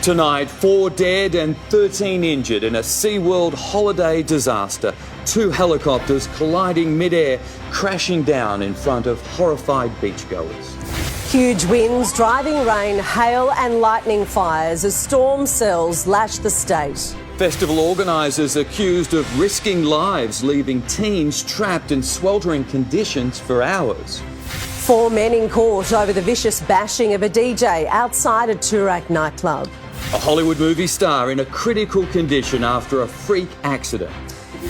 Tonight, 4 dead and 13 injured in a SeaWorld holiday disaster. 2 helicopters colliding mid-air, crashing down in front of horrified beachgoers. Huge winds, driving rain, hail and lightning fires as storm cells lash the state. Festival organisers accused of risking lives, leaving teens trapped in sweltering conditions for hours. 4 men in court over the vicious bashing of a DJ outside a Toorak nightclub. A Hollywood movie star in a critical condition after a freak accident.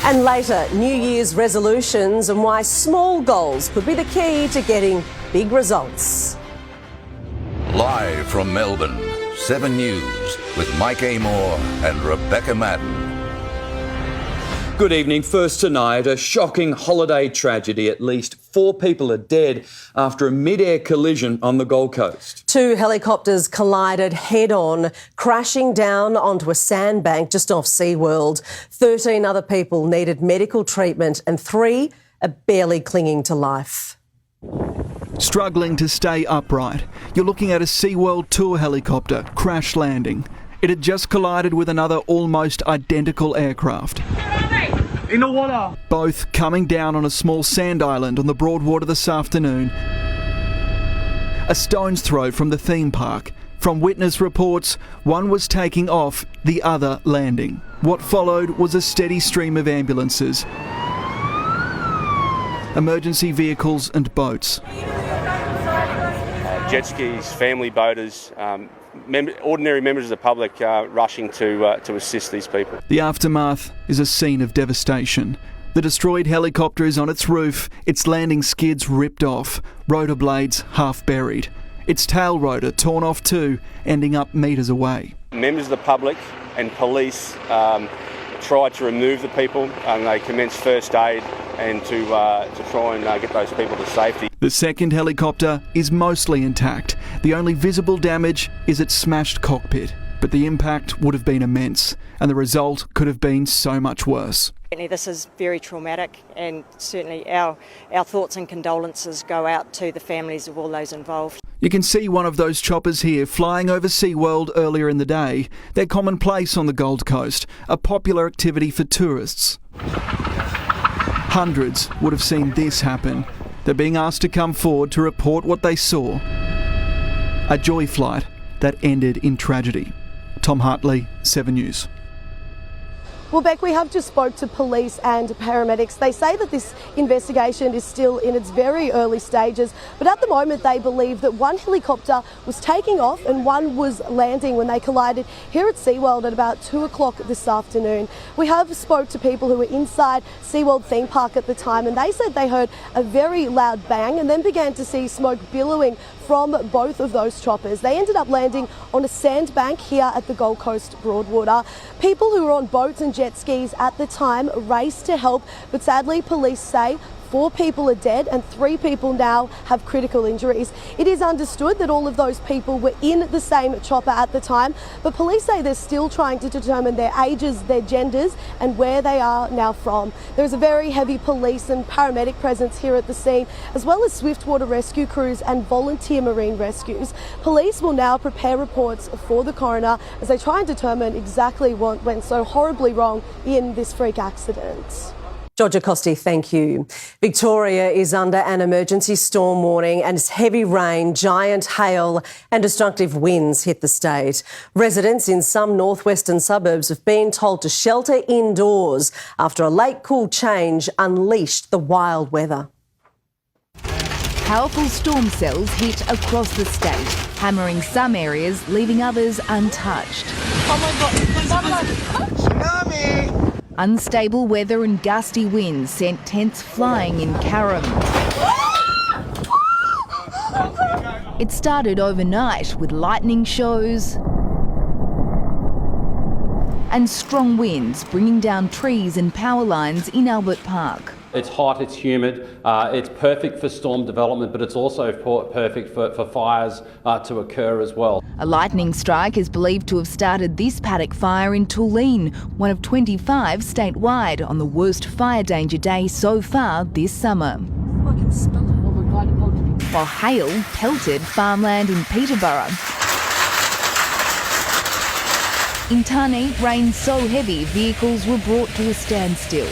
And later, New Year's resolutions and why small goals could be the key to getting big results. Live from Melbourne, 7 News with Mike Amor and Rebecca Madden. Good evening. First tonight, a shocking holiday tragedy. At least 4 people are dead after a mid-air collision on the Gold Coast. 2 helicopters collided head-on, crashing down onto a sandbank just off SeaWorld. 13 other people needed medical treatment and 3 are barely clinging to life. Struggling to stay upright, you're looking at a SeaWorld tour helicopter crash landing. It had just collided with another almost identical aircraft. In the water. Both coming down on a small sand island on the Broadwater this afternoon. A stone's throw from the theme park. From witness reports, one was taking off, the other landing. What followed was a steady stream of ambulances, emergency vehicles and boats. Jet skis, family boaters, ordinary members of the public rushing to assist these people. The aftermath is a scene of devastation. The destroyed helicopter is on its roof, its landing skids ripped off, rotor blades half buried. Its tail rotor torn off too, ending up metres away. Members of the public and police tried to remove the people and they commenced first aid and to try and get those people to safety. The second helicopter is mostly intact. The only visible damage is its smashed cockpit. But the impact would have been immense, and the result could have been so much worse. This is very traumatic, and certainly our thoughts and condolences go out to the families of all those involved. You can see one of those choppers here flying over SeaWorld earlier in the day. They're commonplace on the Gold Coast, a popular activity for tourists. Hundreds would have seen this happen. They're being asked to come forward to report what they saw. A joy flight that ended in tragedy. Tom Hartley, 7 News. Well, Beck, we have just spoke to police and paramedics. They say that this investigation is still in its very early stages, but at the moment they believe that one helicopter was taking off and one was landing when they collided here at SeaWorld at about 2 o'clock this afternoon. We have spoke to people who were inside SeaWorld theme park at the time, and they said they heard a very loud bang and then began to see smoke billowing from both of those choppers. They ended up landing on a sandbank here at the Gold Coast Broadwater. People who were on boats and jet skis at the time raced to help, but sadly police say 4 people are dead and 3 people now have critical injuries. It is understood that all of those people were in the same chopper at the time, but police say they're still trying to determine their ages, their genders and where they are now from. There is a very heavy police and paramedic presence here at the scene, as well as swiftwater rescue crews and volunteer marine rescues. Police will now prepare reports for the coroner as they try and determine exactly what went so horribly wrong in this freak accident. Georgia Costi, thank you. Victoria is under an emergency storm warning and heavy rain, giant hail and destructive winds hit the state. Residents in some northwestern suburbs have been told to shelter indoors after a late cool change unleashed the wild weather. Powerful storm cells hit across the state, hammering some areas, leaving others untouched. Oh my God, tsunami! Unstable weather and gusty winds sent tents flying in Carrum. It started overnight with lightning shows and strong winds bringing down trees and power lines in Albert Park. It's hot, it's humid, it's perfect for storm development, but it's also perfect for fires to occur as well. A lightning strike is believed to have started this paddock fire in Tulane, one of 25 statewide, on the worst fire danger day so far this summer. While hail pelted farmland in Peterborough. In Tarneit, rain so heavy, vehicles were brought to a standstill.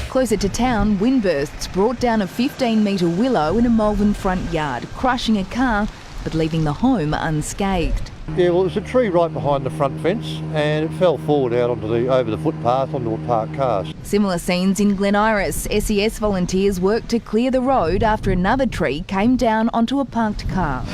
Closer to town, windbursts brought down a 15-metre willow in a Melbourne front yard, crushing a car but leaving the home unscathed. Yeah, well, it was a tree right behind the front fence and it fell forward out over the footpath onto a parked car. Similar scenes in Glen Iris. SES volunteers worked to clear the road after another tree came down onto a parked car.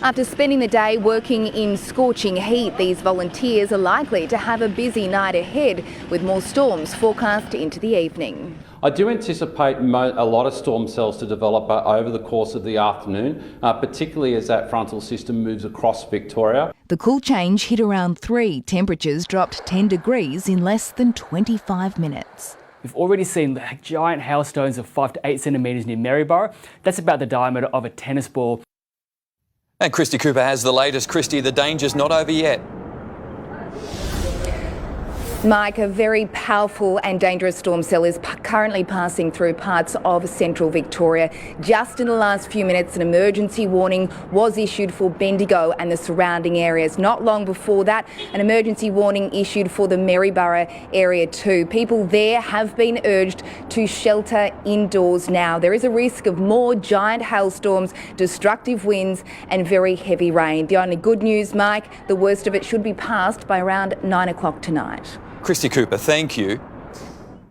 After spending the day working in scorching heat, these volunteers are likely to have a busy night ahead, with more storms forecast into the evening. I do anticipate a lot of storm cells to develop over the course of the afternoon, particularly as that frontal system moves across Victoria. The cool change hit around 3. Temperatures dropped 10 degrees in less than 25 minutes. We've already seen giant hailstones of 5 to 8 centimetres near Maryborough. That's about the diameter of a tennis ball. And Christy Cooper has the latest. Christy, the danger's not over yet. Mike, a very powerful and dangerous storm cell is currently passing through parts of central Victoria. Just in the last few minutes, an emergency warning was issued for Bendigo and the surrounding areas. Not long before that, an emergency warning issued for the Maryborough area too. People there have been urged to shelter indoors now. There is a risk of more giant hailstorms, destructive winds and very heavy rain. The only good news, Mike, the worst of it should be past by around 9 o'clock tonight. Christy Cooper, thank you.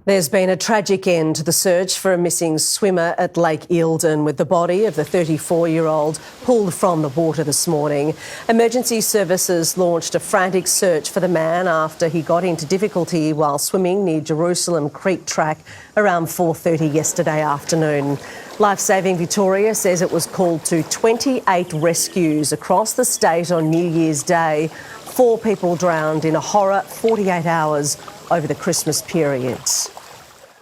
There's been a tragic end to the search for a missing swimmer at Lake Eildon, with the body of the 34-year-old pulled from the water this morning. Emergency services launched a frantic search for the man after he got into difficulty while swimming near Jerusalem Creek Track around 4:30 yesterday afternoon. Lifesaving Victoria says it was called to 28 rescues across the state on New Year's Day. 4 people drowned in a horror 48 hours over the Christmas period.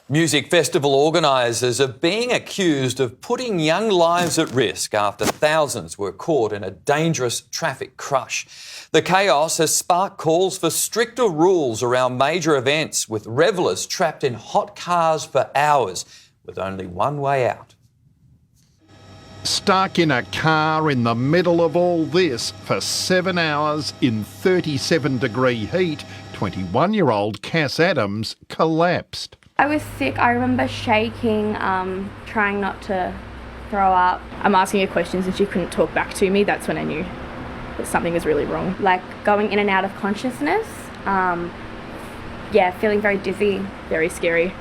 Music festival organisers are being accused of putting young lives at risk after thousands were caught in a dangerous traffic crush. The chaos has sparked calls for stricter rules around major events, with revellers trapped in hot cars for hours with only one way out. Stuck in a car in the middle of all this for 7 hours in 37-degree heat, 21-year-old Cass Adams collapsed. I was sick. I remember shaking, trying not to throw up. I'm asking her questions and she couldn't talk back to me. That's when I knew that something was really wrong. Like going in and out of consciousness. Feeling very dizzy. Very scary.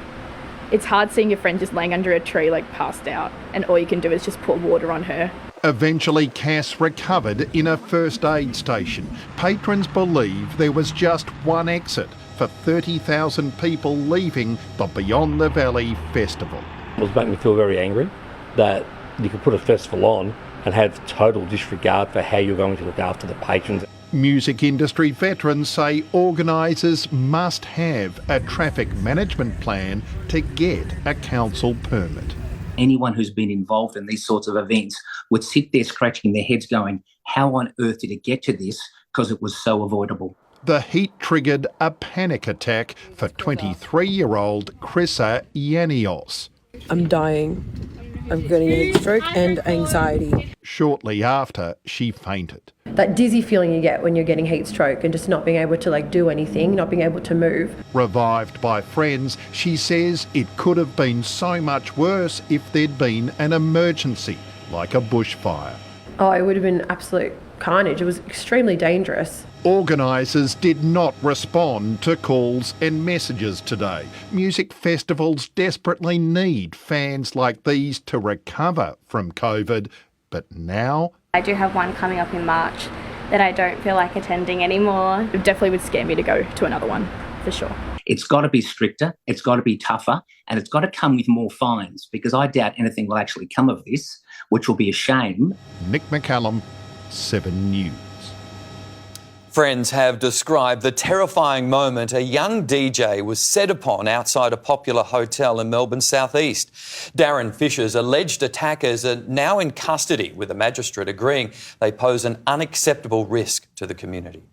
It's hard seeing your friend just laying under a tree, like passed out, and all you can do is just pour water on her. Eventually, Cass recovered in a first aid station. Patrons believe there was just one exit for 30,000 people leaving the Beyond the Valley festival. It was making me feel very angry that you could put a festival on and have total disregard for how you're going to look after the patrons. Music industry veterans say organisers must have a traffic management plan to get a council permit. Anyone who's been involved in these sorts of events would sit there scratching their heads going, how on earth did it get to this? Because it was so avoidable. The heat triggered a panic attack for 23-year-old Chrissa Yanios. I'm dying. I'm getting a heat stroke and anxiety. Shortly after, she fainted. That dizzy feeling you get when you're getting heat stroke and just not being able to do anything, not being able to move. Revived by friends, she says it could have been so much worse if there'd been an emergency, like a bushfire. Oh, it would have been absolute carnage. It was extremely dangerous. Organisers did not respond to calls and messages today. Music festivals desperately need fans like these to recover from COVID, but now I do have one coming up in March that I don't feel like attending anymore. It definitely would scare me to go to another one, for sure. It's got to be stricter, it's got to be tougher, and it's got to come with more fines, because I doubt anything will actually come of this, which will be a shame. Nick McCallum, 7 News. Friends have described the terrifying moment a young DJ was set upon outside a popular hotel in Melbourne's southeast. Darren Fisher's alleged attackers are now in custody, with a magistrate agreeing they pose an unacceptable risk to the community.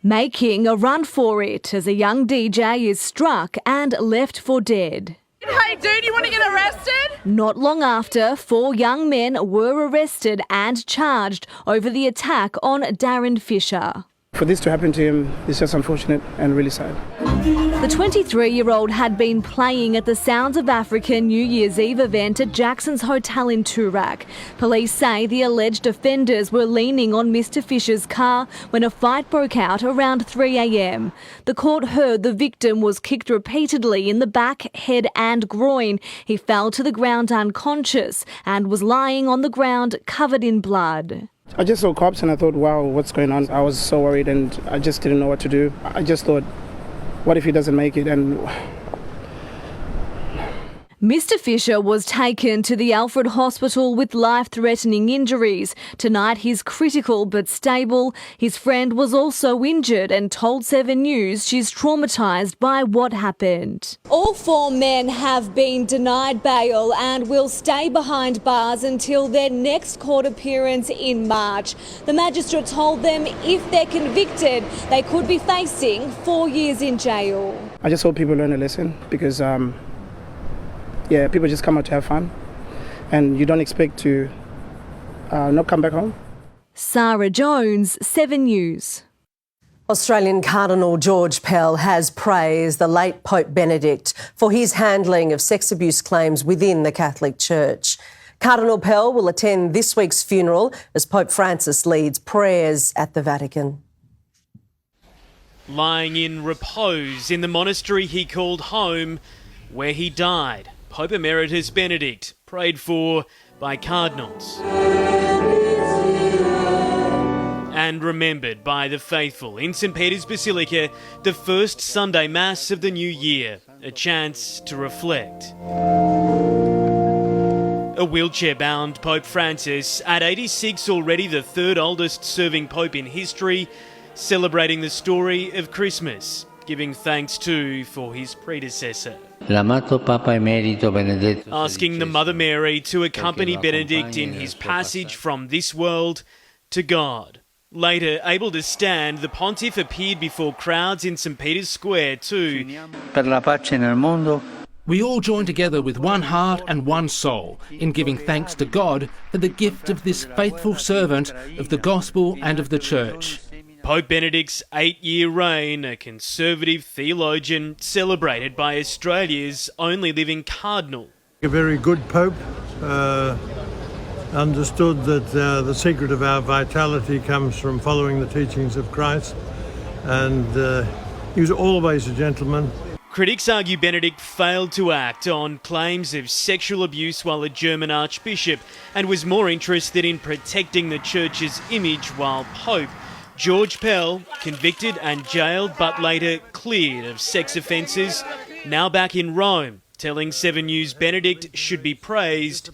Making a run for it as a young DJ is struck and left for dead. Hey dude, you want to get arrested? Not long after, 4 young men were arrested and charged over the attack on Darren Fisher. For this to happen to him is just unfortunate and really sad. The 23-year-old had been playing at the Sounds of Africa New Year's Eve event at Jackson's Hotel in Toorak. Police say the alleged offenders were leaning on Mr Fisher's car when a fight broke out around 3 a.m. The court heard the victim was kicked repeatedly in the back, head and groin. He fell to the ground unconscious and was lying on the ground covered in blood. I just saw cops and I thought, wow, what's going on? I was so worried and I just didn't know what to do. I just thought, what if he doesn't make it? And Mr Fisher was taken to the Alfred Hospital with life-threatening injuries. Tonight he's critical but stable. His friend was also injured and told 7 News she's traumatised by what happened. All 4 men have been denied bail and will stay behind bars until their next court appearance in March. The magistrate told them if they're convicted, they could be facing 4 years in jail. I just hope people learn a lesson because people just come out to have fun and you don't expect to not come back home. Sarah Jones, 7 News. Australian Cardinal George Pell has praised the late Pope Benedict for his handling of sex abuse claims within the Catholic Church. Cardinal Pell will attend this week's funeral as Pope Francis leads prayers at the Vatican. Lying in repose in the monastery he called home, where he died, Pope Emeritus Benedict, prayed for by cardinals and remembered by the faithful in St Peter's Basilica, the first Sunday Mass of the new year, a chance to reflect. A wheelchair-bound Pope Francis, at 86 already the third oldest serving Pope in history, celebrating the story of Christmas, giving thanks too for his predecessor. Asking the Mother Mary to accompany Benedict in his passage from this world to God. Later, able to stand, the pontiff appeared before crowds in St Peter's Square too. We all join together with one heart and one soul in giving thanks to God for the gift of this faithful servant of the gospel and of the church. Pope Benedict's 8-year reign, a conservative theologian celebrated by Australia's only living cardinal. A very good pope, understood that the secret of our vitality comes from following the teachings of Christ, and he was always a gentleman. Critics argue Benedict failed to act on claims of sexual abuse while a German archbishop and was more interested in protecting the church's image while Pope. George Pell, convicted and jailed but later cleared of sex offences, now back in Rome, telling 7 News Benedict should be praised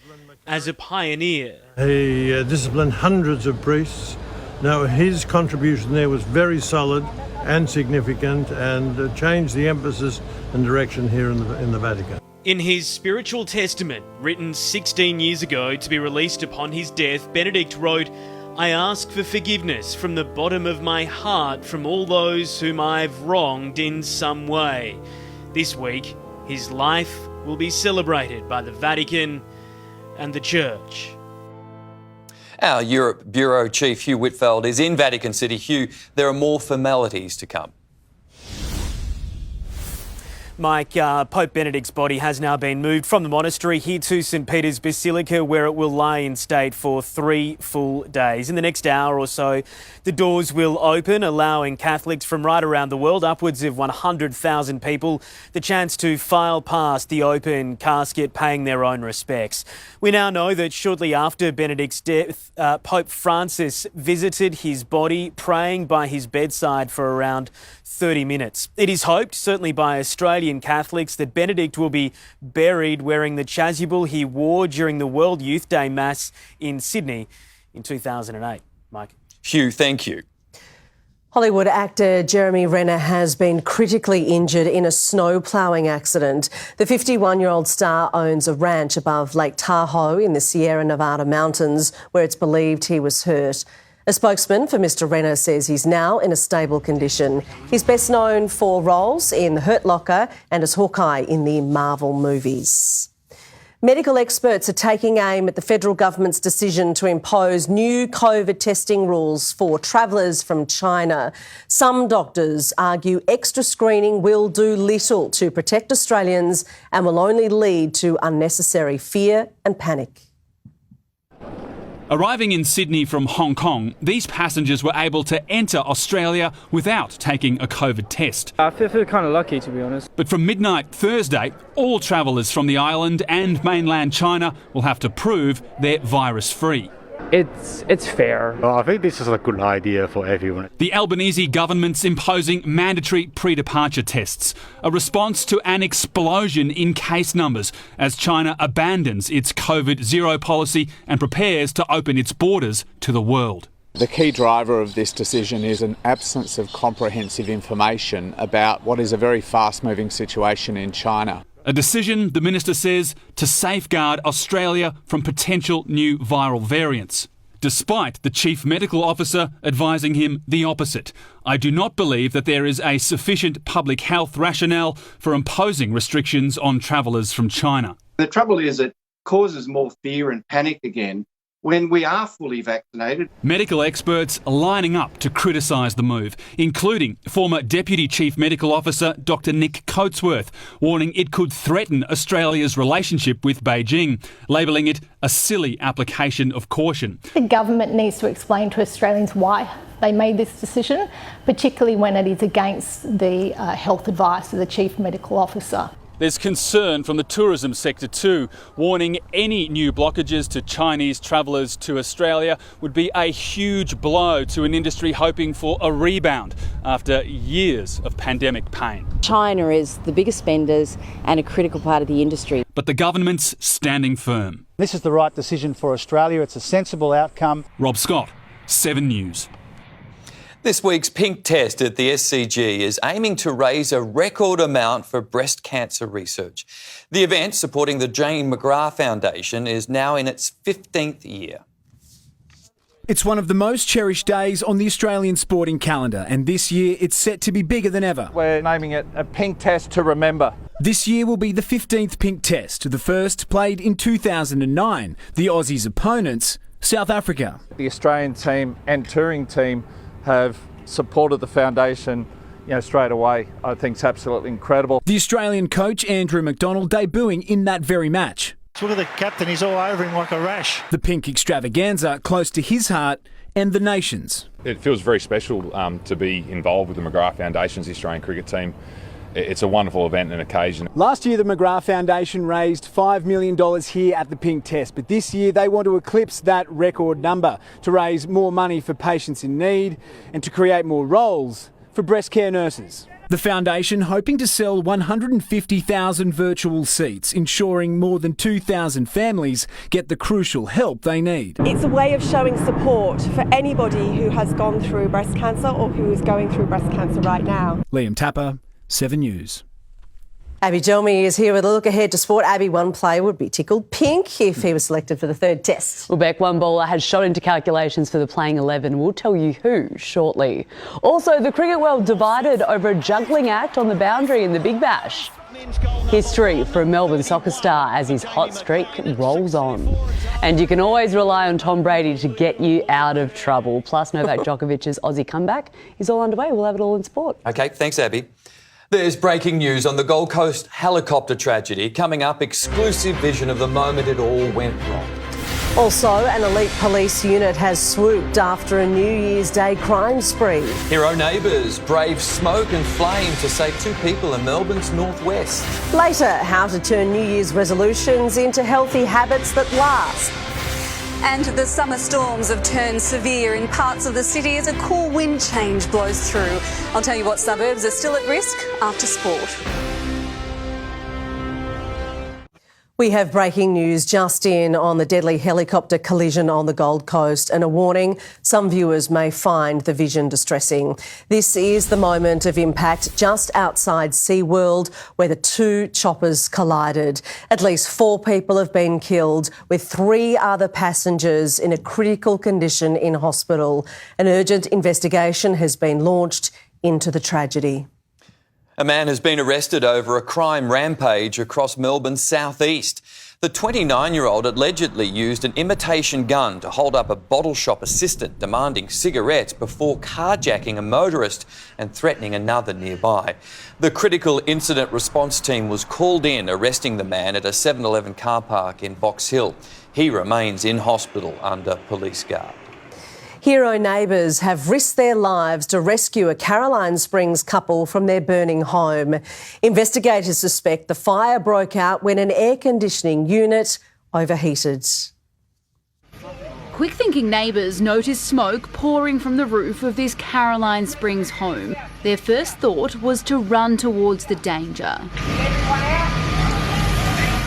as a pioneer. He disciplined hundreds of priests. Now his contribution there was very solid and significant and changed the emphasis and direction here in the Vatican. In his spiritual testament, written 16 years ago to be released upon his death, Benedict wrote, "I ask for forgiveness from the bottom of my heart from all those whom I've wronged in some way." This week, his life will be celebrated by the Vatican and the Church. Our Europe Bureau Chief Hugh Whitfeld is in Vatican City. Hugh, there are more formalities to come. Mike, Pope Benedict's body has now been moved from the monastery here to St Peter's Basilica, where it will lie in state for 3 full days. In the next hour or so, the doors will open, allowing Catholics from right around the world, upwards of 100,000 people, the chance to file past the open casket, paying their own respects. We now know that shortly after Benedict's death, Pope Francis visited his body, praying by his bedside for around 30 minutes. It is hoped, certainly by Australian Catholics, that Benedict will be buried wearing the chasuble he wore during the World Youth Day Mass in Sydney in 2008. Mike. Hugh, thank you. Hollywood actor Jeremy Renner has been critically injured in a snow ploughing accident. The 51-year-old star owns a ranch above Lake Tahoe in the Sierra Nevada mountains, where it's believed he was hurt. A spokesman for Mr Renner says he's now in a stable condition. He's best known for roles in The Hurt Locker and as Hawkeye in the Marvel movies. Medical experts are taking aim at the federal government's decision to impose new COVID testing rules for travellers from China. Some doctors argue extra screening will do little to protect Australians and will only lead to unnecessary fear and panic. Arriving in Sydney from Hong Kong, these passengers were able to enter Australia without taking a COVID test. I feel kind of lucky, to be honest. But from midnight Thursday, all travellers from the island and mainland China will have to prove they're virus-free. It's fair. Well, I think this is a good idea for everyone. The Albanese government's imposing mandatory pre-departure tests, a response to an explosion in case numbers as China abandons its COVID zero policy and prepares to open its borders to the world. The key driver of this decision is an absence of comprehensive information about what is a very fast-moving situation in China. A decision, the minister says, to safeguard Australia from potential new viral variants, despite the chief medical officer advising him the opposite. I do not believe that there is a sufficient public health rationale for imposing restrictions on travellers from China. The trouble is it causes more fear and panic again when we are fully vaccinated. Medical experts are lining up to criticise the move, including former Deputy Chief Medical Officer Dr Nick Coatsworth, warning it could threaten Australia's relationship with Beijing, labelling it a silly application of caution. The government needs to explain to Australians why they made this decision, particularly when it is against the health advice of the Chief Medical Officer. There's concern from the tourism sector too, warning any new blockages to Chinese travellers to Australia would be a huge blow to an industry hoping for a rebound after years of pandemic pain. China is the biggest spenders and a critical part of the industry. But the government's standing firm. This is the right decision for Australia. It's a sensible outcome. Rob Scott, 7 News. This week's pink test at the SCG is aiming to raise a record amount for breast cancer research. The event, supporting the Jane McGrath Foundation, is now in its 15th year. It's one of the most cherished days on the Australian sporting calendar, and this year it's set to be bigger than ever. We're naming it a pink test to remember. This year will be the 15th pink test, the first played in 2009. The Aussies' opponents, South Africa. The Australian team and touring team have supported the foundation, straight away. I think it's absolutely incredible. The Australian coach Andrew McDonald debuting in that very match. Look at the captain, he's all over him like a rash. The pink extravaganza close to his heart and the nation's. It feels very special to be involved with the McGrath Foundation's Australian cricket team. It's a wonderful event and occasion. Last year, the McGrath Foundation raised $5 million here at the Pink Test, but this year they want to eclipse that record number to raise more money for patients in need and to create more roles for breast care nurses. The foundation hoping to sell 150,000 virtual seats, ensuring more than 2,000 families get the crucial help they need. It's a way of showing support for anybody who has gone through breast cancer or who is going through breast cancer right now. Liam Tapper, 7 News. Abby Delmy is here with a look ahead to sport. Abby, one player would be tickled pink if he was selected for the third test. Well, Beck, one bowler has shot into calculations for the playing 11. We'll tell you who shortly. Also, the cricket world divided over a juggling act on the boundary in the Big Bash. History for a Melbourne soccer star as his hot streak rolls on. And you can always rely on Tom Brady to get you out of trouble. Plus, Novak Djokovic's Aussie comeback is all underway. We'll have it all in sport. OK, thanks, Abby. There's breaking news on the Gold Coast helicopter tragedy. Coming up, exclusive vision of the moment it all went wrong. Also, an elite police unit has swooped after a New Year's Day crime spree. Hero neighbours brave smoke and flame to save 2 people in Melbourne's northwest. Later, how to turn New Year's resolutions into healthy habits that last. And the summer storms have turned severe in parts of the city as a cool wind change blows through. I'll tell you what suburbs are still at risk after sport. We have breaking news just in on the deadly helicopter collision on the Gold Coast and a warning some viewers may find the vision distressing. This is the moment of impact just outside SeaWorld where the 2 choppers collided. At least 4 people have been killed with 3 other passengers in a critical condition in hospital. An urgent investigation has been launched into the tragedy. A man has been arrested over a crime rampage across Melbourne's southeast. The 29-year-old allegedly used an imitation gun to hold up a bottle shop assistant demanding cigarettes before carjacking a motorist and threatening another nearby. The critical incident response team was called in, arresting the man at a 7-Eleven car park in Box Hill. He remains in hospital under police guard. Hero neighbours have risked their lives to rescue a Caroline Springs couple from their burning home. Investigators suspect the fire broke out when an air conditioning unit overheated. Quick-thinking neighbours noticed smoke pouring from the roof of this Caroline Springs home. Their first thought was to run towards the danger.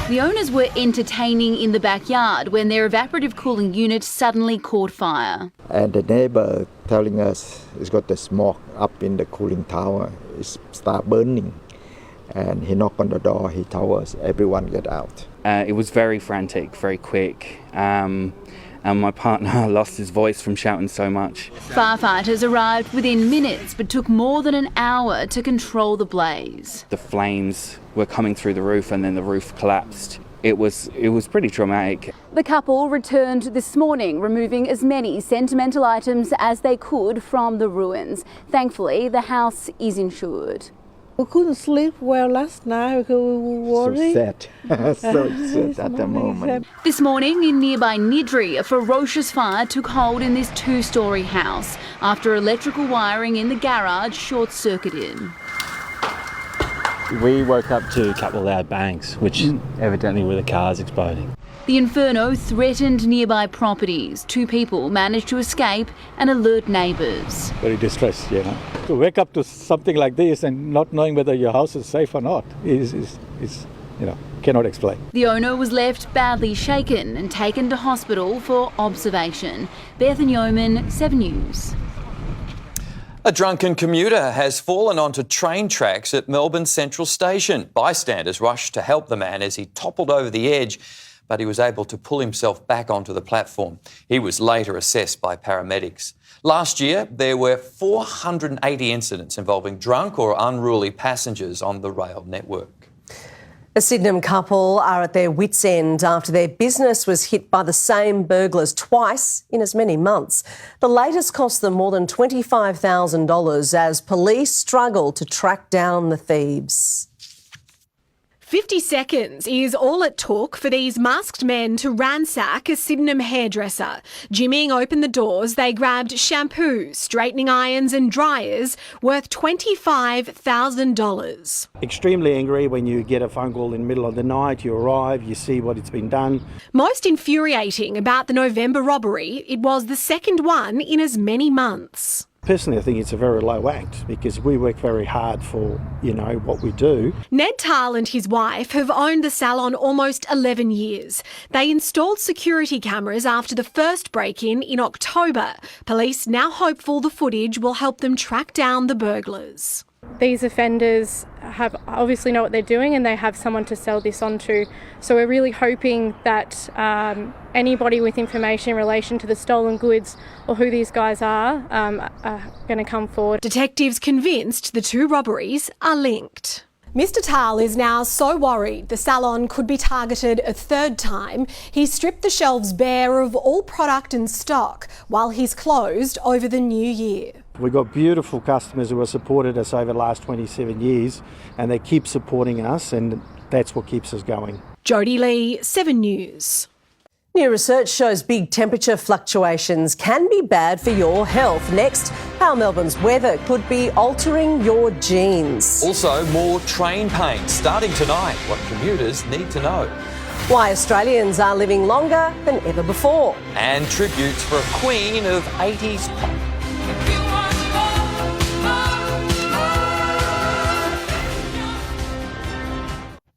The owners were entertaining in the backyard when their evaporative cooling unit suddenly caught fire. And the neighbour telling us it's got the smoke up in the cooling tower. It started burning. And he knocked on the door, he told us, everyone get out. It was very frantic, very quick. And my partner lost his voice from shouting so much. Firefighters arrived within minutes but took more than an hour to control the blaze. The flames were coming through the roof and then the roof collapsed. It was pretty traumatic. The couple returned this morning, removing as many sentimental items as they could from the ruins. Thankfully, the house is insured. We couldn't sleep well last night because we were worried. So sad at the moment. This morning in nearby Nidri, a ferocious fire took hold in this two-storey house after electrical wiring in the garage short-circuited. We woke up to a couple of loud bangs, which evidently were the cars exploding. The inferno threatened nearby properties. 2 people managed to escape and alert neighbours. Very distressed, you know. To wake up to something like this and not knowing whether your house is safe or not is cannot explain. The owner was left badly shaken and taken to hospital for observation. Bethan Yeoman, 7 News. A drunken commuter has fallen onto train tracks at Melbourne Central Station. Bystanders rushed to help the man as he toppled over the edge, but he was able to pull himself back onto the platform. He was later assessed by paramedics. Last year, there were 480 incidents involving drunk or unruly passengers on the rail network. A Sydenham couple are at their wits' end after their business was hit by the same burglars twice in as many months. The latest cost them more than $25,000 as police struggle to track down the thieves. 50 seconds is all it took for these masked men to ransack a Sydenham hairdresser. Jimmying open the doors, they grabbed shampoo, straightening irons and dryers worth $25,000. Extremely angry when you get a phone call in the middle of the night, you arrive, you see what it's been done. Most infuriating about the November robbery, it was the second one in as many months. Personally, I think it's a very low act because we work very hard for, what we do. Ned Tarl and his wife have owned the salon almost 11 years. They installed security cameras after the first break-in in October. Police now hopeful the footage will help them track down the burglars. These offenders obviously know what they're doing and they have someone to sell this on to. So we're really hoping that anybody with information in relation to the stolen goods or who these guys are going to come forward. Detectives convinced the 2 robberies are linked. Mr. Tarl is now so worried the salon could be targeted a third time. He stripped the shelves bare of all product and stock while he's closed over the new year. We've got beautiful customers who have supported us over the last 27 years and they keep supporting us and that's what keeps us going. Jodie Lee, 7 News. New research shows big temperature fluctuations can be bad for your health. Next, how Melbourne's weather could be altering your genes. Also, more train pain starting tonight. What commuters need to know. Why Australians are living longer than ever before. And tributes for a queen of 80s pop.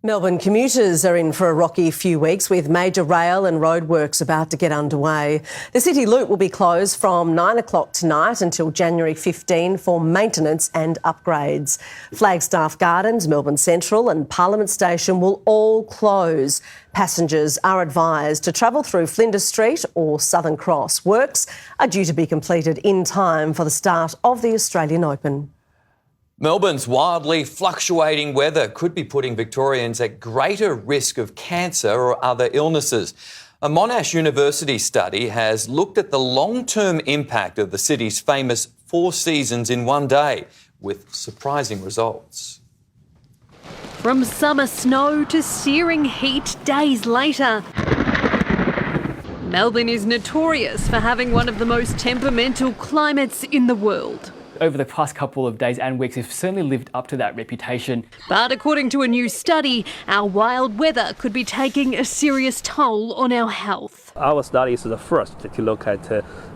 Melbourne commuters are in for a rocky few weeks with major rail and roadworks about to get underway. The City Loop will be closed from 9 o'clock tonight until January 15 for maintenance and upgrades. Flagstaff Gardens, Melbourne Central and Parliament Station will all close. Passengers are advised to travel through Flinders Street or Southern Cross. Works are due to be completed in time for the start of the Australian Open. Melbourne's wildly fluctuating weather could be putting Victorians at greater risk of cancer or other illnesses. A Monash University study has looked at the long-term impact of the city's famous 4 seasons in one day, with surprising results. From summer snow to searing heat days later, Melbourne is notorious for having one of the most temperamental climates in the world. Over the past couple of days and weeks, we've certainly lived up to that reputation. But according to a new study, our wild weather could be taking a serious toll on our health. Our study is the first to look at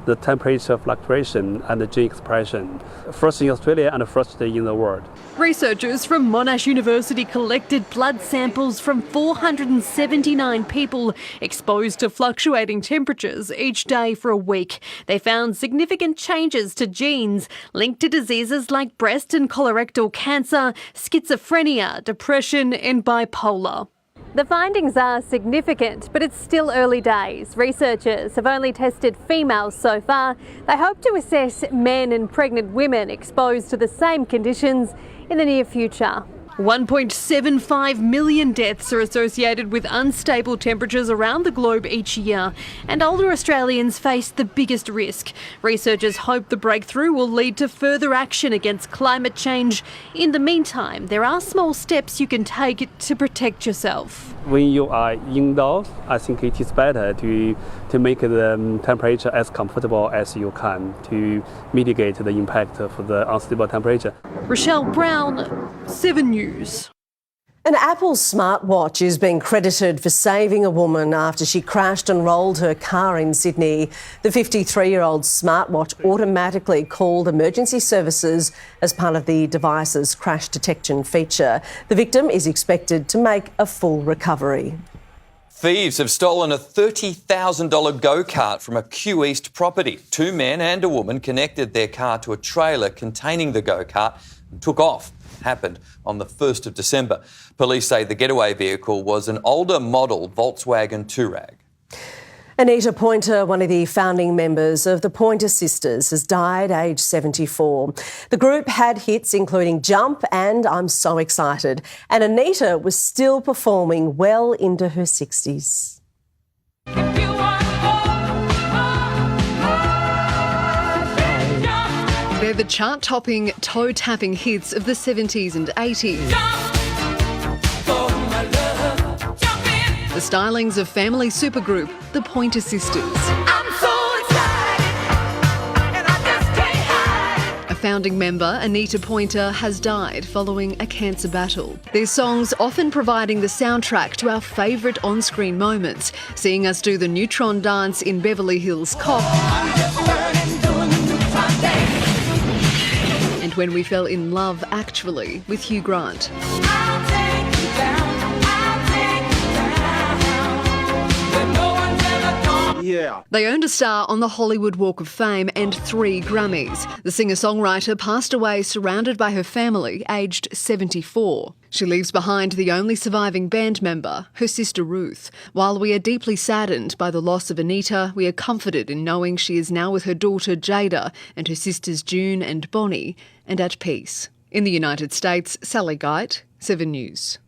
the temperature fluctuation and the gene expression, first in Australia and first in the world. Researchers from Monash University collected blood samples from 479 people exposed to fluctuating temperatures each day for a week. They found significant changes to genes linked to diseases like breast and colorectal cancer, schizophrenia, depression and bipolar. The findings are significant, but it's still early days. Researchers have only tested females so far. They hope to assess men and pregnant women exposed to the same conditions in the near future. 1.75 million deaths are associated with unstable temperatures around the globe each year, and older Australians face the biggest risk. Researchers hope the breakthrough will lead to further action against climate change. In the meantime, there are small steps you can take to protect yourself. When you are indoors, I think it is better to make the temperature as comfortable as you can to mitigate the impact of the unstable temperature. Rochelle Brown, 7 News. An Apple smartwatch is being credited for saving a woman after she crashed and rolled her car in Sydney. The 53-year-old smartwatch automatically called emergency services as part of the device's crash detection feature. The victim is expected to make a full recovery. Thieves have stolen a $30,000 go-kart from a Kew East property. 2 men and a woman connected their car to a trailer containing the go-kart and took off. Happened on the 1st of December. Police say the getaway vehicle was an older model Volkswagen Touareg. Anita Pointer, one of the founding members of the Pointer Sisters, has died aged 74. The group had hits including Jump and I'm So Excited, and Anita was still performing well into her 60s. They're the chart-topping, toe-tapping hits of the 70s and 80s. The stylings of family supergroup, the Pointer Sisters. A founding member, Anita Pointer, has died following a cancer battle. Their songs often providing the soundtrack to our favourite on-screen moments, seeing us do the Neutron dance in Beverly Hills Cop. And when we fell in love, actually, with Hugh Grant. Yeah. They earned a star on the Hollywood Walk of Fame and 3 Grammys. The singer-songwriter passed away surrounded by her family, aged 74. She leaves behind the only surviving band member, her sister Ruth. While we are deeply saddened by the loss of Anita, we are comforted in knowing she is now with her daughter Jada and her sisters June and Bonnie, and at peace. In the United States, Sally Geit, 7 News.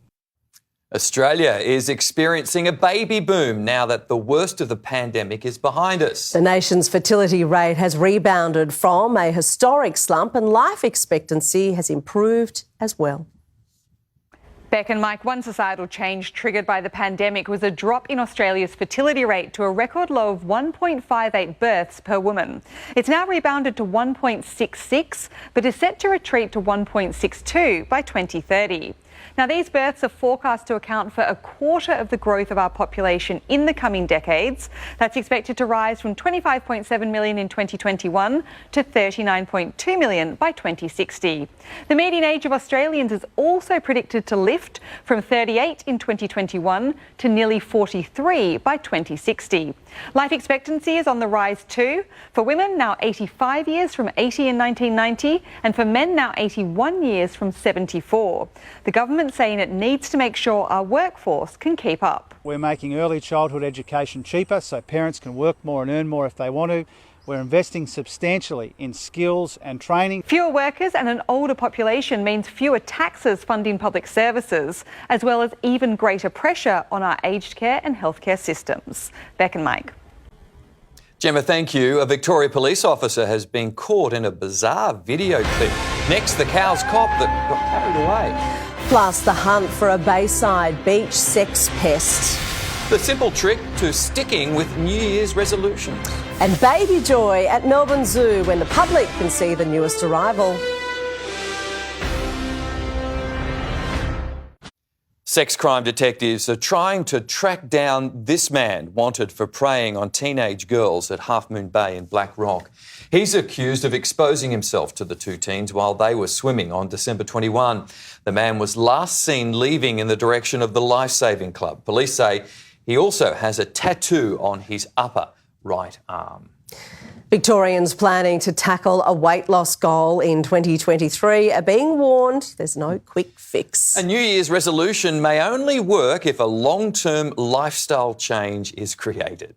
Australia is experiencing a baby boom now that the worst of the pandemic is behind us. The nation's fertility rate has rebounded from a historic slump and life expectancy has improved as well. Beck and Mike, one societal change triggered by the pandemic was a drop in Australia's fertility rate to a record low of 1.58 births per woman. It's now rebounded to 1.66, but is set to retreat to 1.62 by 2030. Now, these births are forecast to account for a quarter of the growth of our population in the coming decades. That's expected to rise from 25.7 million in 2021 to 39.2 million by 2060. The median age of Australians is also predicted to lift from 38 in 2021 to nearly 43 by 2060. Life expectancy is on the rise too. For women, now 85 years from 80 in 1990, and for men, now 81 years from 74. The government saying it needs to make sure our workforce can keep up. We're making early childhood education cheaper so parents can work more and earn more if they want to. We're investing substantially in skills and training. Fewer workers and an older population means fewer taxes funding public services, as well as even greater pressure on our aged care and healthcare systems. Beck and Mike. Gemma, thank you. A Victoria police officer has been caught in a bizarre video clip. Next, the Cows cop that got carried away. Plus, the hunt for a Bayside beach sex pest. The simple trick to sticking with New Year's resolutions. And baby joy at Melbourne Zoo when the public can see the newest arrival. Sex crime detectives are trying to track down this man wanted for preying on teenage girls at Half Moon Bay in Black Rock. He's accused of exposing himself to the two teens while they were swimming on December 21. The man was last seen leaving in the direction of the Life Saving Club. Police say he also has a tattoo on his upper right arm. Victorians planning to tackle a weight loss goal in 2023 are being warned there's no quick fix. A New Year's resolution may only work if a long-term lifestyle change is created.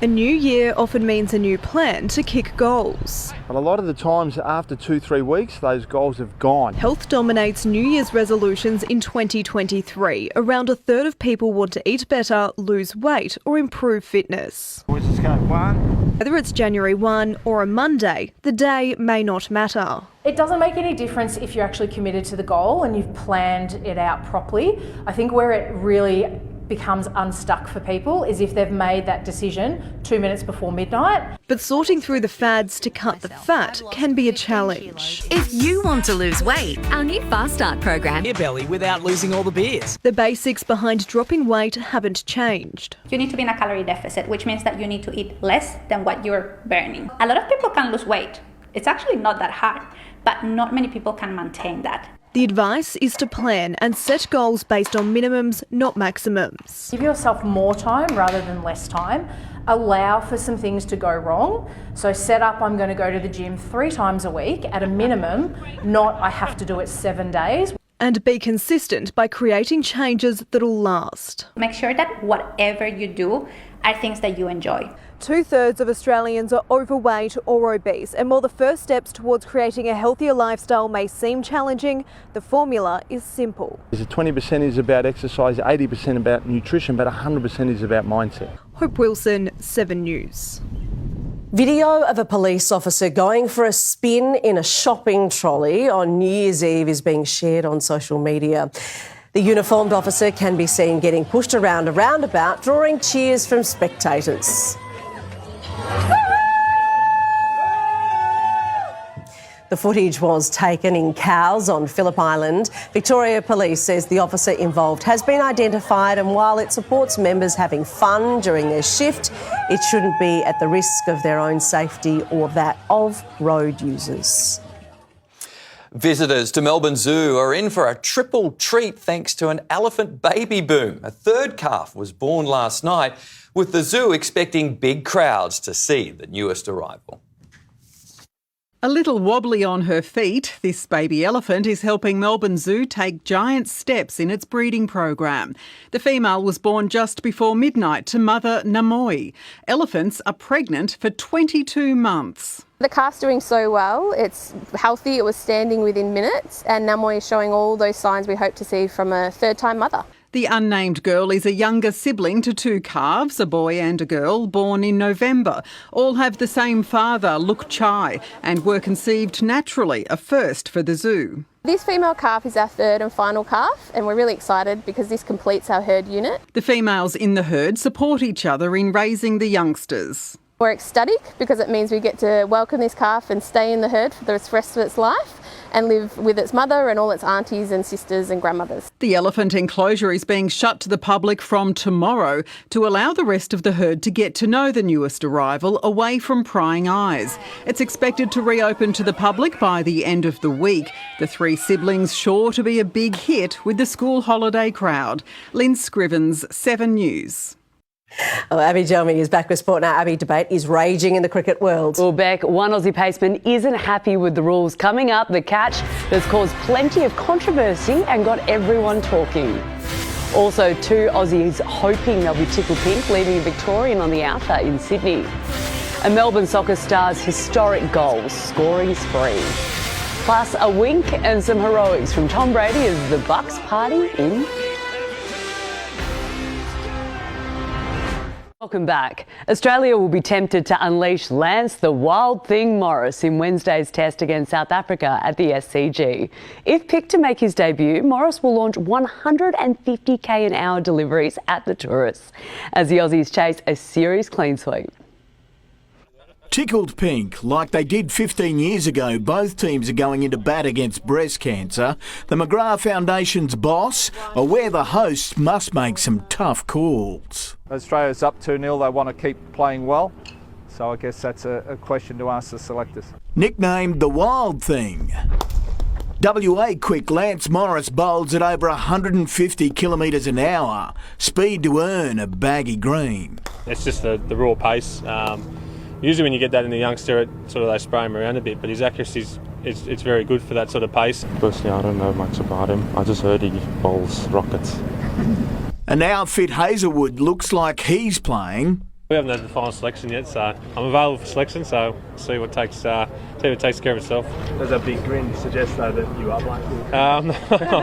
A new year often means a new plan to kick goals. But a lot of the times after 2-3 weeks, those goals have gone. Health dominates New Year's resolutions in 2023. Around a third of people want to eat better, lose weight or improve fitness. Let's just go 1. Whether it's January 1 or a Monday, the day may not matter. It doesn't make any difference if you're actually committed to the goal and you've planned it out properly. I think where it really becomes unstuck for people is if they've made that decision 2 minutes before midnight. But sorting through the fads to cut the fat can be a challenge. If you want to lose weight, our new Fast Start program. Your belly without losing all the beers. The basics behind dropping weight haven't changed. You need to be in a calorie deficit, which means that you need to eat less than what you're burning. A lot of people can lose weight. It's actually not that hard, but not many people can maintain that. The advice is to plan and set goals based on minimums, not maximums. Give yourself more time rather than less time. Allow for some things to go wrong. So set up, I'm going to go to the gym 3 times a week at a minimum, not I have to do it 7 days. And be consistent by creating changes that'll last. Make sure that whatever you do are things that you enjoy. 2/3 of Australians are overweight or obese, and while the first steps towards creating a healthier lifestyle may seem challenging, the formula is simple. 20% is about exercise, 80% about nutrition, but 100% is about mindset. Hope Wilson, 7 News. Video of a police officer going for a spin in a shopping trolley on New Year's Eve is being shared on social media. The uniformed officer can be seen getting pushed around a roundabout, drawing cheers from spectators. The footage was taken in Cowes on Phillip Island. Victoria Police says the officer involved has been identified, and while it supports members having fun during their shift, it shouldn't be at the risk of their own safety or that of road users. Visitors to Melbourne Zoo are in for a triple treat thanks to an elephant baby boom. A third calf was born last night, with the zoo expecting big crowds to see the newest arrival. A little wobbly on her feet, this baby elephant is helping Melbourne Zoo take giant steps in its breeding program. The female was born just before midnight to mother Namoi. Elephants are pregnant for 22 months. The calf's doing so well, it's healthy, it was standing within minutes, and Namoi is showing all those signs we hope to see from a third-time mother. The unnamed girl is a younger sibling to 2 calves, a boy and a girl, born in November. All have the same father, Luk Chai, and were conceived naturally, a first for the zoo. This female calf is our 3rd and final calf, and we're really excited because this completes our herd unit. The females in the herd support each other in raising the youngsters. We're ecstatic because it means we get to welcome this calf and stay in the herd for the rest of its life and live with its mother and all its aunties and sisters and grandmothers. The elephant enclosure is being shut to the public from tomorrow to allow the rest of the herd to get to know the newest arrival away from prying eyes. It's expected to reopen to the public by the end of the week. The 3 siblings sure to be a big hit with the school holiday crowd. Lynn Scrivens, 7 News. Well, Abby Jelmy is back with sport now. Abby, debate is raging in the cricket world. Well, Beck, one Aussie paceman isn't happy with the rules. Coming up, the catch that's caused plenty of controversy and got everyone talking. Also, 2 Aussies hoping they'll be tickled pink, leaving a Victorian on the outer in Sydney. A Melbourne soccer star's historic goal scoring spree. Plus a wink and some heroics from Tom Brady as the Bucks party in. Welcome back. Australia will be tempted to unleash Lance the Wild Thing Morris in Wednesday's test against South Africa at the SCG. If picked to make his debut, Morris will launch 150k an hour deliveries at the tourists as the Aussies chase a series clean sweep. Tickled pink, like they did 15 years ago, both teams are going into bat against breast cancer. The McGrath Foundation's boss, aware the hosts must make some tough calls. Australia's up 2-0, they want to keep playing well, so I guess that's a question to ask the selectors. Nicknamed the Wild Thing. WA quick Lance Morris bowls at over 150 kilometres an hour, speed to earn a baggy green. It's just the raw pace. Usually when you get that in a youngster, they spray him around a bit, but his accuracy it's very good for that sort of pace. Personally, I don't know much about him. I just heard he bowls rockets. And now fit Hazelwood looks like he's playing. We haven't had the final selection yet, so I'm available for selection, so see what takes care of itself. Does that big grin suggest, though, that you are playing? I'm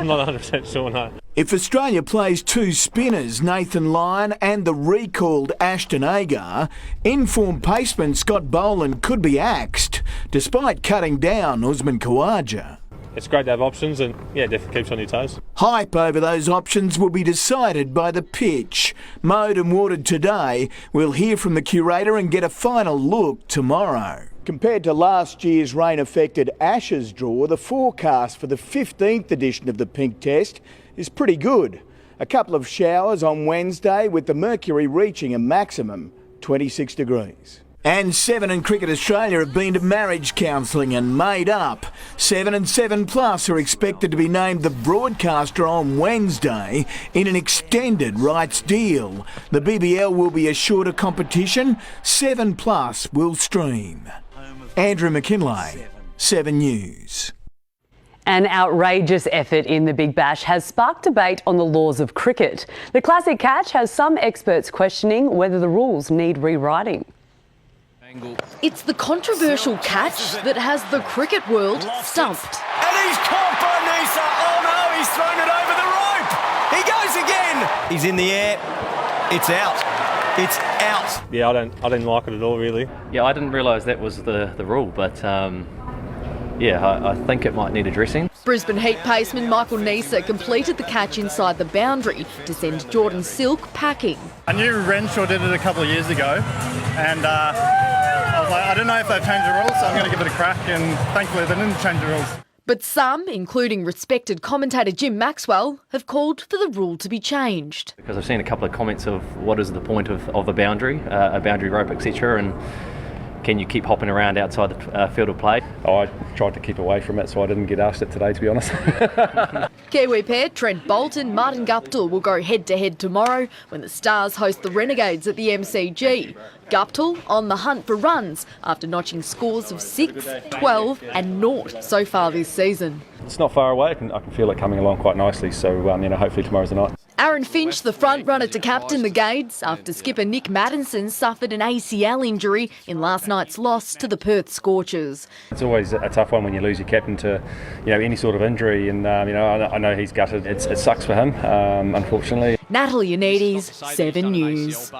not 100% sure, no. If Australia plays two spinners, Nathan Lyon and the recalled Ashton Agar, in-form paceman Scott Boland could be axed, despite cutting down Usman Khawaja. It's great to have options and, definitely keeps on your toes. Hype over those options will be decided by the pitch. Mowed and watered today, we'll hear from the curator and get a final look tomorrow. Compared to last year's rain-affected Ashes draw, the forecast for the 15th edition of the Pink Test is pretty good. A couple of showers on Wednesday with the mercury reaching a maximum 26 degrees. And Seven and Cricket Australia have been to marriage counselling and made up. 7 and 7 Plus are expected to be named the broadcaster on Wednesday in an extended rights deal. The BBL will be a shorter competition. 7 Plus will stream. Andrew McKinlay, 7 News. An outrageous effort in the Big Bash has sparked debate on the laws of cricket. The classic catch has some experts questioning whether the rules need rewriting. It's the controversial catch that has the cricket world stumped. And he's caught by Nisa. Oh no, he's thrown it over the rope. He goes again. He's in the air. It's out. It's out. Yeah, I didn't like it at all, really. Yeah, I didn't realise that was the rule, but I think it might need addressing. Brisbane Heat paceman Michael Nisa completed the catch inside the boundary to send Jordan Silk packing. I knew Renshaw did it a couple of years ago, and I was like, I don't know if they've changed the rules, so I'm going to give it a crack, and thankfully they didn't change the rules. But some, including respected commentator Jim Maxwell, have called for the rule to be changed. Because I've seen a couple of comments of what is the point of a boundary rope, etc., and can you keep hopping around outside the field of play? I tried to keep away from it, so I didn't get asked it today, to be honest. Kiwi pair Trent Boult and Martin Guptill will go head-to-head tomorrow when the Stars host the Renegades at the MCG. Guptill on the hunt for runs after notching scores of 6, 12 and 0 so far this season. It's not far away. I can feel it coming along quite nicely, so hopefully tomorrow's the night. Aaron Finch, the front runner to captain the Gades, after skipper Nick Maddinson suffered an ACL injury in last night's loss to the Perth Scorchers. It's always a tough one when you lose your captain to, any sort of injury, and I know he's gutted. It sucks for him, unfortunately. Natalie Unides, 7 News.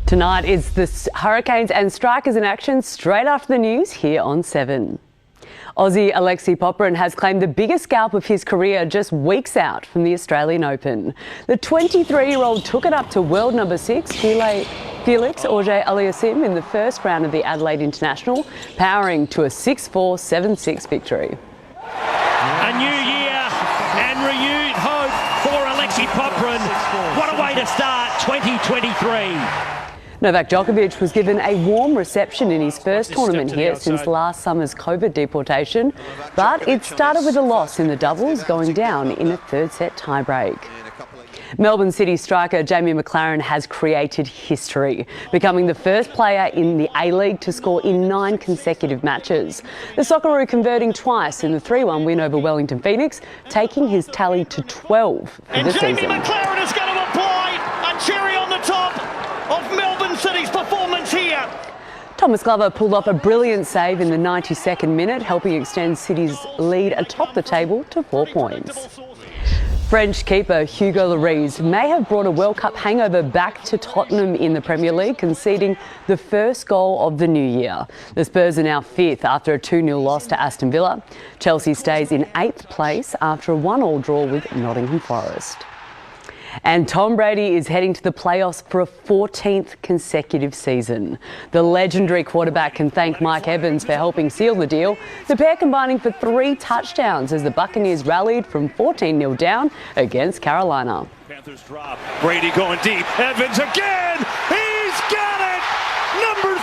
Tonight it's the Hurricanes and Strikers in action straight after the news here on 7. Aussie Alexei Popyrin has claimed the biggest scalp of his career just weeks out from the Australian Open. The 23-year-old took it up to world number 6, Felix Auger-Aliassime, in the first round of the Adelaide International, powering to a 6-4, 7-6 victory. A new year and renewed hope for Alexei Popyrin. What a way to start 2023. Novak Djokovic was given a warm reception in his first tournament here since last summer's COVID deportation, but it started with a loss in the doubles, going down in a third-set tiebreak. Melbourne City striker Jamie McLaren has created history, becoming the first player in the A-League to score in 9 consecutive matches. The Socceroo converting twice in the 3-1 win over Wellington Phoenix, taking his tally to 12 for the season. Jamie McLaren is going to apply a cherry on the top of Melbourne City's performance here. Thomas Glover pulled off a brilliant save in the 92nd minute, helping extend City's lead atop the table to 4 points. French keeper Hugo Lloris may have brought a World Cup hangover back to Tottenham in the Premier League, conceding the first goal of the new year. The Spurs are now 5th after a 2-0 loss to Aston Villa. Chelsea stays in 8th place after a 1-1 draw with Nottingham Forest. And Tom Brady is heading to the playoffs for a 14th consecutive season. The legendary quarterback can thank Mike Evans for helping seal the deal, the pair combining for 3 touchdowns as the Buccaneers rallied from 14-0 down against Carolina. Panthers drop. Brady going deep. Evans again. He's got it. Number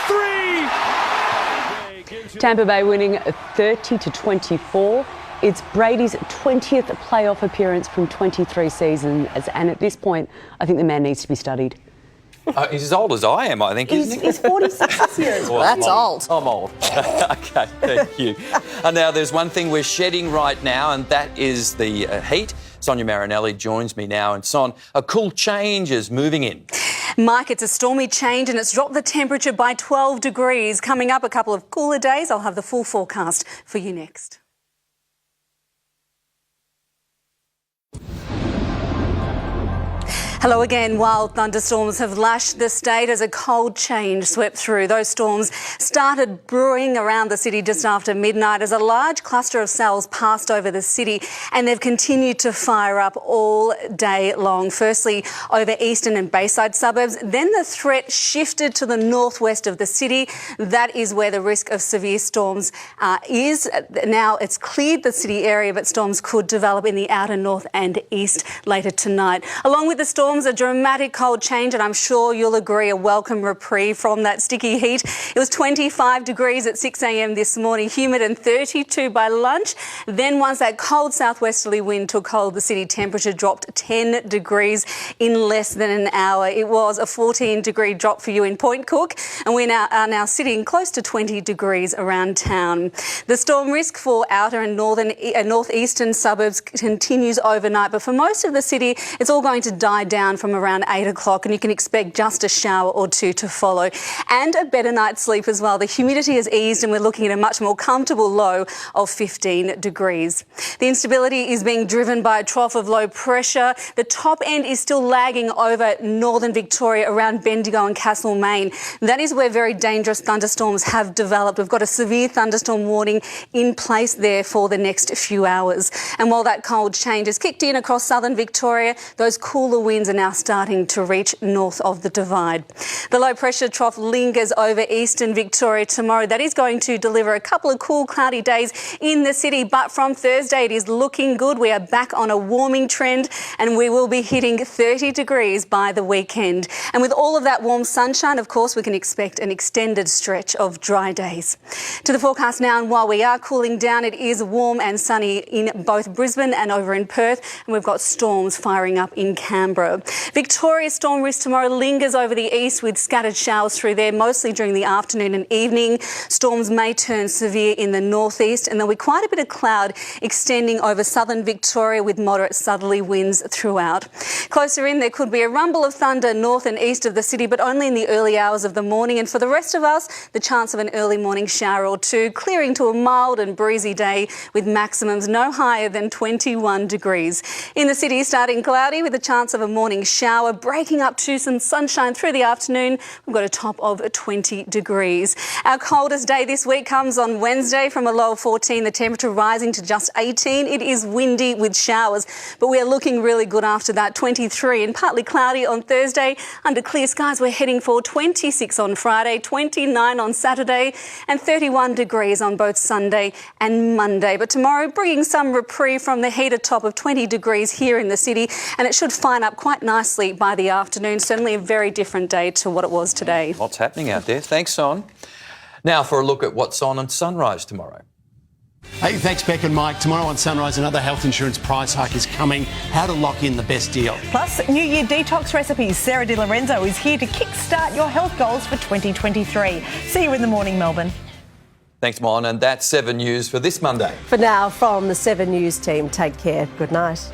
3. Tampa Bay winning 30-24. It's Brady's 20th playoff appearance from 23 seasons, and at this point, I think the man needs to be studied. He's as old as I am, I think, isn't he? He's 46 this year. Well, That's old. I'm old. OK, thank you. And now there's one thing we're shedding right now, and that is the heat. Sonia Marinelli joins me now. And Son, a cool change is moving in. Mike, it's a stormy change and it's dropped the temperature by 12 degrees. Coming up, a couple of cooler days. I'll have the full forecast for you next. Hello again. Wild thunderstorms have lashed the state as a cold change swept through. Those storms started brewing around the city just after midnight as a large cluster of cells passed over the city, and they've continued to fire up all day long. Firstly, over eastern and Bayside suburbs. Then the threat shifted to the northwest of the city. That is where the risk of severe storms is. Now it's cleared the city area, but storms could develop in the outer north and east later tonight. Along with the storms, a dramatic cold change, and I'm sure you'll agree, a welcome reprieve from that sticky heat. It was 25 degrees at 6 a.m. this morning, humid, and 32 by lunch. Then once that cold southwesterly wind took hold, the city temperature dropped 10 degrees in less than an hour. It was a 14-degree drop for you in Point Cook, and we are now sitting close to 20 degrees around town. The storm risk for outer and northeastern suburbs continues overnight, but for most of the city, it's all going to die down from around 8 o'clock, and you can expect just a shower or two to follow. And a better night's sleep as well. The humidity has eased and we're looking at a much more comfortable low of 15 degrees. The instability is being driven by a trough of low pressure. The top end is still lagging over northern Victoria around Bendigo and Castlemaine. That is where very dangerous thunderstorms have developed. We've got a severe thunderstorm warning in place there for the next few hours. And while that cold change has kicked in across southern Victoria, those cooler winds are now starting to reach north of the divide. The low pressure trough lingers over eastern Victoria tomorrow. That is going to deliver a couple of cool, cloudy days in the city, but from Thursday it is looking good. We are back on a warming trend and we will be hitting 30 degrees by the weekend. And with all of that warm sunshine, of course, we can expect an extended stretch of dry days. To the forecast now, and while we are cooling down, it is warm and sunny in both Brisbane and over in Perth, and we've got storms firing up in Canberra. Victoria's storm risk tomorrow lingers over the east with scattered showers through there, mostly during the afternoon and evening. Storms may turn severe in the northeast, and there'll be quite a bit of cloud extending over southern Victoria with moderate southerly winds throughout. Closer in, there could be a rumble of thunder north and east of the city, but only in the early hours of the morning. And for the rest of us, the chance of an early morning shower or two, clearing to a mild and breezy day with maximums no higher than 21 degrees. In the city, starting cloudy with a chance of a morning shower, breaking up to some sunshine through the afternoon. We've got a top of 20 degrees. Our coldest day this week comes on Wednesday from a low of 14, the temperature rising to just 18. It is windy with showers, but we are looking really good after that. 23 and partly cloudy on Thursday. Under clear skies, we're heading for 26 on Friday, 29 on Saturday, and 31 degrees on both Sunday and Monday. But tomorrow, bringing some reprieve from the heat, a top of 20 degrees here in the city, and it should fine up quite nicely by the afternoon. Certainly a very different day to what it was today. What's happening out there? Thanks, Son. Now for a look at what's on Sunrise tomorrow. Hey, thanks, Beck and Mike. Tomorrow on Sunrise, another health insurance price hike is coming. How to lock in the best deal. Plus, New Year detox recipes. Sarah Di Lorenzo is here to kickstart your health goals for 2023. See you in the morning, Melbourne. Thanks, Mon. And that's 7 News for this Monday. For now, from the 7 News team, take care. Good night.